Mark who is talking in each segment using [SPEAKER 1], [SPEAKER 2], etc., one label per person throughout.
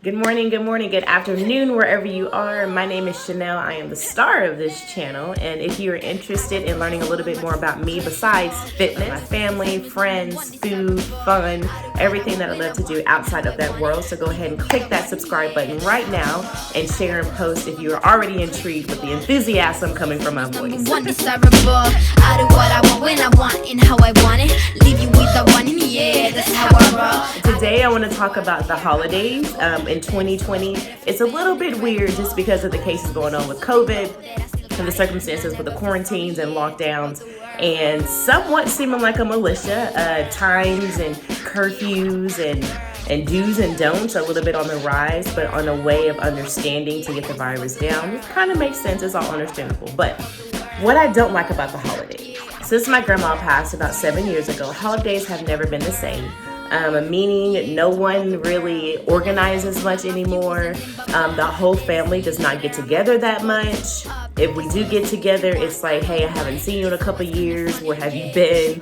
[SPEAKER 1] good morning, good afternoon, wherever you are. My name is Chanel. I am the star of this channel. And if you're interested in learning a little bit more about me besides fitness, my family, friends, food, fun, everything that I love to do outside of that world, so go ahead and click that subscribe button right now and share and post if you are already intrigued with the enthusiasm coming from my voice.
[SPEAKER 2] I do what I want when I want and how I want it. Leave you with the one in the air, that's how I roll.
[SPEAKER 1] Today I want to talk about the holidays in 2020. It's a little bit weird just because of the cases going on with COVID and the circumstances with the quarantines and lockdowns, and somewhat seeming like a militia. Times and curfews and do's and don'ts are a little bit on the rise, but on a way of understanding to get the virus down. It kind of makes sense. It's all understandable. But what I don't like about the holidays, since my grandma passed about 7 years ago, holidays have never been the same. Meaning no one really organizes much anymore. The whole family does not get together that much. If we do get together, it's like, hey, I haven't seen you in a couple years. Where have you been?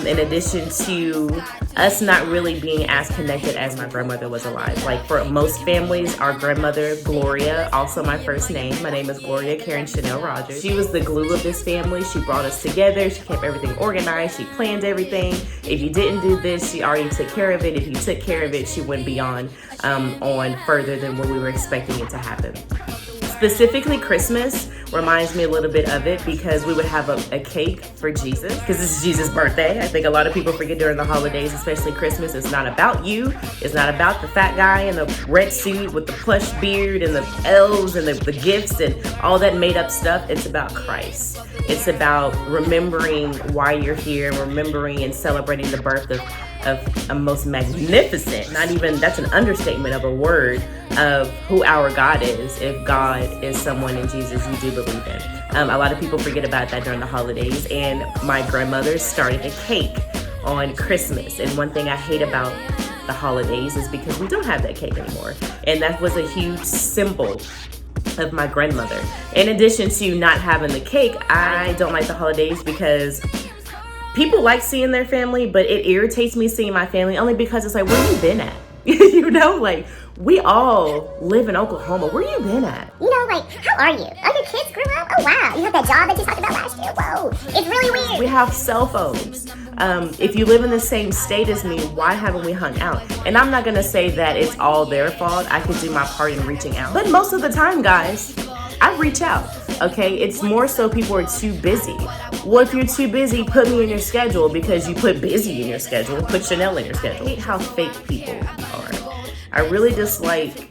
[SPEAKER 1] In addition to us not really being as connected as my grandmother was alive. Like for most families, our grandmother, Gloria, also my first name. My name is Gloria Karen Chanel Rogers. She was the glue of this family. She brought us together. She kept everything organized. She planned everything. If you didn't do this, she already took care of it. If you took care of it, she went beyond on further than what we were expecting it to happen. Specifically, Christmas reminds me a little bit of it because we would have a cake for Jesus because this is Jesus' birthday. I think a lot of people forget during the holidays, especially Christmas, it's not about you. It's not about the fat guy in the red suit with the plush beard and the elves and the gifts and all that made up stuff. It's about Christ. It's about remembering why you're here, remembering and celebrating the birth of a most magnificent, not even, that's an understatement of a word, of who our God is, if God is someone in Jesus you do believe in. A lot of people forget about that during the holidays, and my grandmother started a cake on Christmas. And one thing I hate about the holidays is because we don't have that cake anymore. And that was a huge symbol of my grandmother. In addition to not having the cake, I don't like the holidays because people like seeing their family, but it irritates me seeing my family only because it's like, where you been at? You know, like, we all live in Oklahoma. Where you been at?
[SPEAKER 3] You know, like, how are you? Oh, your kids grew up? Oh, wow. You have that job that you talked about last year? Whoa. It's really weird.
[SPEAKER 1] We have cell phones. If you live in the same state as me, why haven't we hung out? And I'm not going to say that it's all their fault. I could do my part in reaching out. But most of the time, guys, I reach out, okay? It's more so people are too busy. Well, if you're too busy, put me in your schedule because you put busy in your schedule. Put Chanel in your schedule. I hate how fake people are. I really dislike,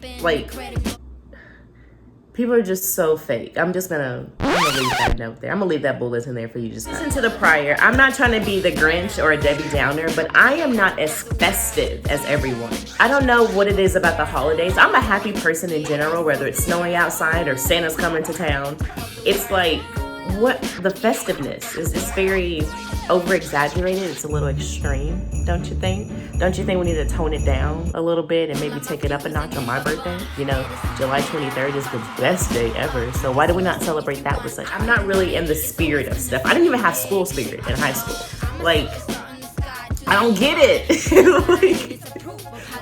[SPEAKER 1] people are just so fake. I'm gonna leave that note there. I'm gonna leave that bulletin there for you. Just listen to the prior. I'm not trying to be the Grinch or a Debbie Downer, but I am not as festive as everyone. I don't know what it is about the holidays. I'm a happy person in general, whether it's snowing outside or Santa's coming to town. It's like, what the festiveness is very over exaggerated. It's a little extreme, don't you think? Don't you think we need to tone it down a little bit and maybe take it up a notch on my birthday? You know, July 23rd is the best day ever. So why do we not celebrate that with such? I'm not really in the spirit of stuff. I didn't even have school spirit in high school. Like, I don't get it. Like,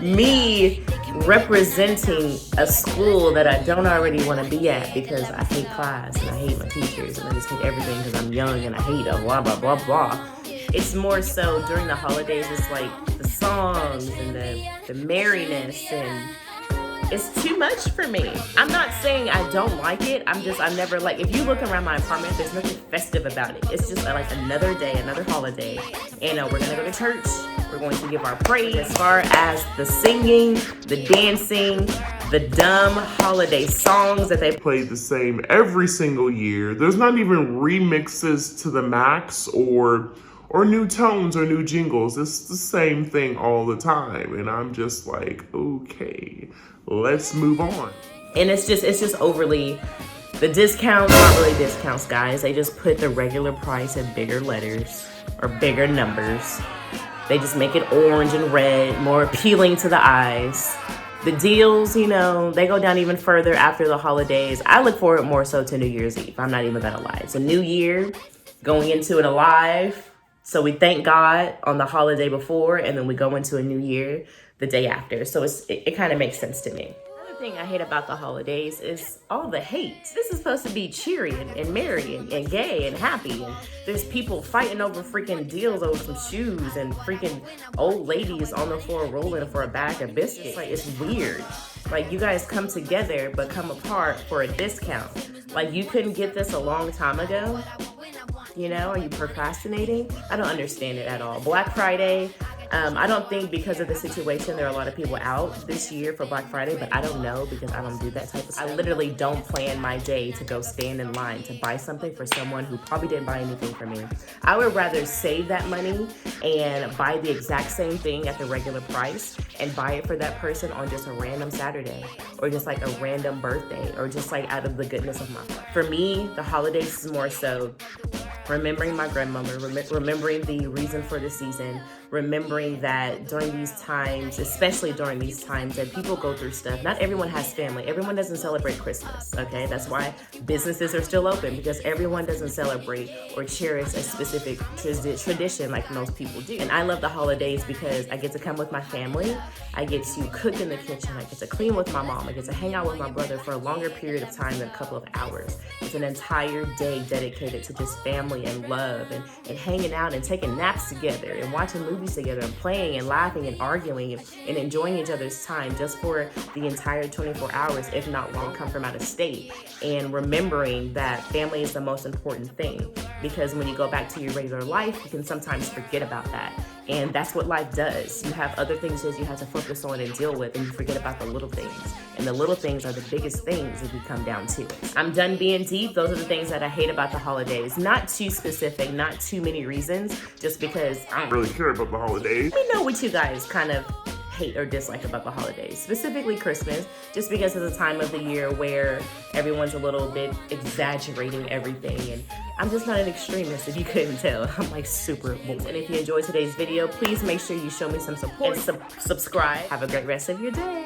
[SPEAKER 1] me representing a school that I don't already want to be at because I hate class and I hate my teachers and I just hate everything because I'm young and I hate a blah, blah, blah, blah. It's more so during the holidays, it's like the songs and the merriness, and it's too much for me. I'm not saying I don't like it. I'm never like, if you look around my apartment, there's nothing festive about it. It's just like another day, another holiday. And we're gonna go to church. We're going to give our praise. As far as the singing, the dancing, the dumb holiday songs that they
[SPEAKER 4] play the same every single year. There's not even remixes to the max or new tones or new jingles. It's the same thing all the time. And I'm just like, okay, let's move on.
[SPEAKER 1] And it's just overly, the discounts aren't really discounts, guys. They just put the regular price in bigger letters or bigger numbers. They just make it orange and red, more appealing to the eyes. The deals, you know, they go down even further after the holidays. I look forward more so to New Year's Eve. I'm not even gonna lie. It's a new year, going into it alive. So we thank God on the holiday before, and then we go into a new year. the day after. So it kind of makes sense to me. Another thing I hate about the holidays is all the hate. This is supposed to be cheery and merry and gay and happy. And there's people fighting over freaking deals over some shoes and freaking old ladies on the floor rolling for a bag of biscuits. Like, it's weird. Like, you guys come together but come apart for a discount. Like, you couldn't get this a long time ago. You know, are you procrastinating? I don't understand it at all. Black Friday, I don't think because of the situation there are a lot of people out this year for Black Friday, but I don't know because I don't do that type of stuff. I literally don't plan my day to go stand in line to buy something for someone who probably didn't buy anything for me. I would rather save that money and buy the exact same thing at the regular price and buy it for that person on just a random Saturday or just like a random birthday or just like out of the goodness of my heart. For me, the holidays is more so remembering my grandmother, remembering the reason for the season, remembering that during these times, especially during these times that people go through stuff, not everyone has family. Everyone doesn't celebrate Christmas, okay? That's why businesses are still open, because everyone doesn't celebrate or cherish a specific tradition like most people do. And I love the holidays because I get to come with my family. I get to cook in the kitchen. I get to clean with my mom. I get to hang out with my brother for a longer period of time than a couple of hours. It's an entire day dedicated to just family and love and hanging out and taking naps together and watching movies together and playing and laughing and arguing and enjoying each other's time just for the entire 24 hours, if not longer. Come from out of state, and remembering that family is the most important thing, because when you go back to your regular life, you can sometimes forget about that. And that's what life does. You have other things that you have to focus on and deal with, and you forget about the little things. And the little things are the biggest things if you come down to it. I'm done being deep. Those are the things that I hate about the holidays. Not too specific, not too many reasons, just because
[SPEAKER 4] I don't really care about the holidays.
[SPEAKER 1] we know what you guys kind of hate or dislike about the holidays, specifically Christmas, just because it's a time of the year where everyone's a little bit exaggerating everything, and I'm just not an extremist if you couldn't tell. I'm like super bold. And if you enjoyed today's video, please make sure you show me some support and subscribe. Have a great rest of your day.